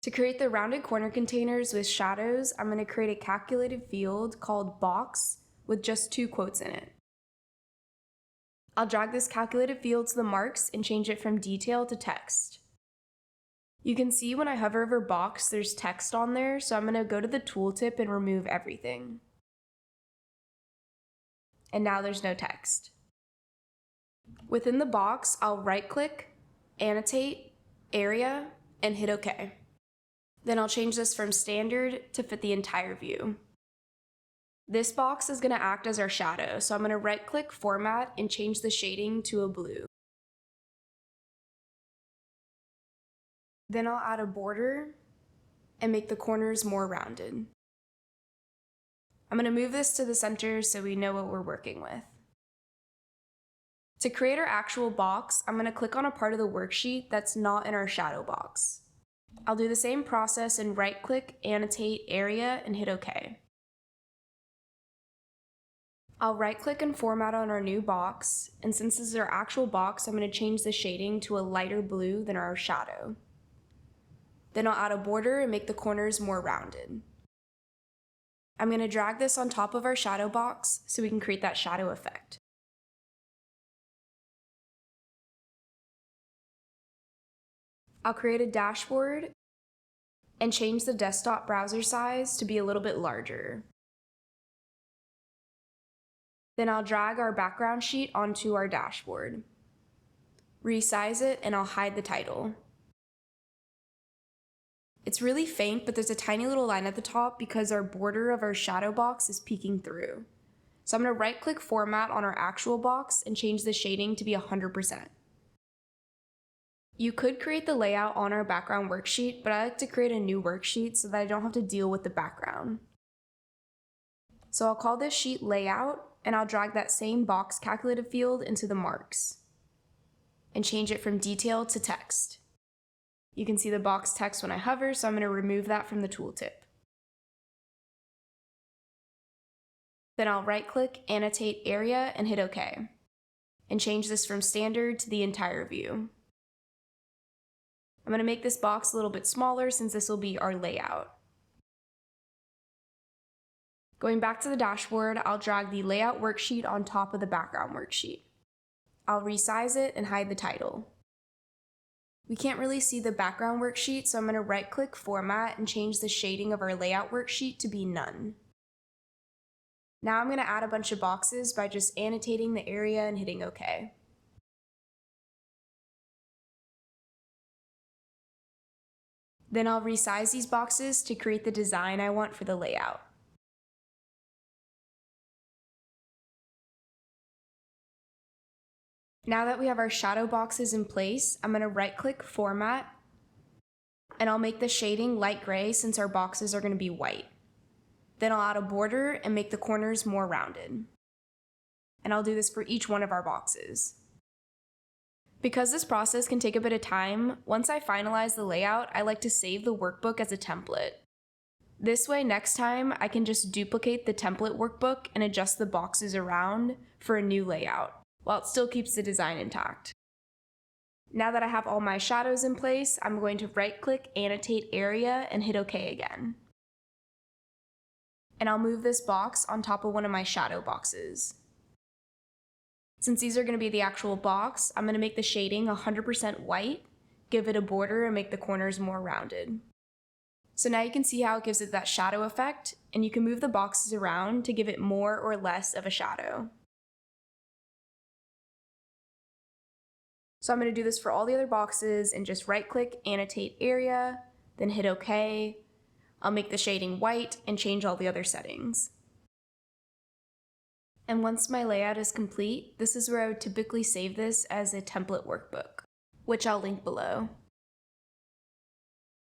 To create the rounded corner containers with shadows, I'm going to create a calculated field called box with just 2 quotes in it. I'll drag this calculated field to the marks and change it from detail to text. You can see when I hover over box, there's text on there, so I'm going to go to the tooltip and remove everything. And now there's no text. Within the box, I'll right-click, annotate, area, and hit OK. Then I'll change this from standard to fit the entire view. This box is going to act as our shadow, so I'm going to right-click Format and change the shading to a blue. Then I'll add a border and make the corners more rounded. I'm going to move this to the center so we know what we're working with. To create our actual box, I'm going to click on a part of the worksheet that's not in our shadow box. I'll do the same process and right-click, annotate, area, and hit OK. I'll right-click and format on our new box, and since this is our actual box, I'm going to change the shading to a lighter blue than our shadow. Then I'll add a border and make the corners more rounded. I'm going to drag this on top of our shadow box so we can create that shadow effect. I'll create a dashboard and change the desktop browser size to be a little bit larger. Then I'll drag our background sheet onto our dashboard. Resize it and I'll hide the title. It's really faint, but there's a tiny little line at the top because our border of our shadow box is peeking through. So I'm going to right-click Format on our actual box and change the shading to be 100%. You could create the layout on our background worksheet, but I like to create a new worksheet so that I don't have to deal with the background. So I'll call this sheet Layout, and I'll drag that same box calculated field into the marks and change it from detail to text. You can see the box text when I hover, so I'm going to remove that from the tooltip. Then I'll right-click, annotate area, and hit OK, and change this from standard to the entire view. I'm going to make this box a little bit smaller since this will be our layout. Going back to the dashboard, I'll drag the layout worksheet on top of the background worksheet. I'll resize it and hide the title. We can't really see the background worksheet, so I'm going to right-click Format and change the shading of our layout worksheet to be None. Now I'm going to add a bunch of boxes by just annotating the area and hitting OK. Then I'll resize these boxes to create the design I want for the layout. Now that we have our shadow boxes in place, I'm going to right-click Format, and I'll make the shading light gray since our boxes are going to be white. Then I'll add a border and make the corners more rounded. And I'll do this for each one of our boxes. Because this process can take a bit of time, once I finalize the layout, I like to save the workbook as a template. This way, next time, I can just duplicate the template workbook and adjust the boxes around for a new layout, while it still keeps the design intact. Now that I have all my shadows in place, I'm going to right-click, annotate area, and hit OK again. And I'll move this box on top of one of my shadow boxes. Since these are going to be the actual box, I'm going to make the shading 100% white, give it a border, and make the corners more rounded. So now you can see how it gives it that shadow effect, and you can move the boxes around to give it more or less of a shadow. So I'm going to do this for all the other boxes and just right-click, annotate area, then hit OK. I'll make the shading white and change all the other settings. And once my layout is complete, this is where I would typically save this as a template workbook, which I'll link below.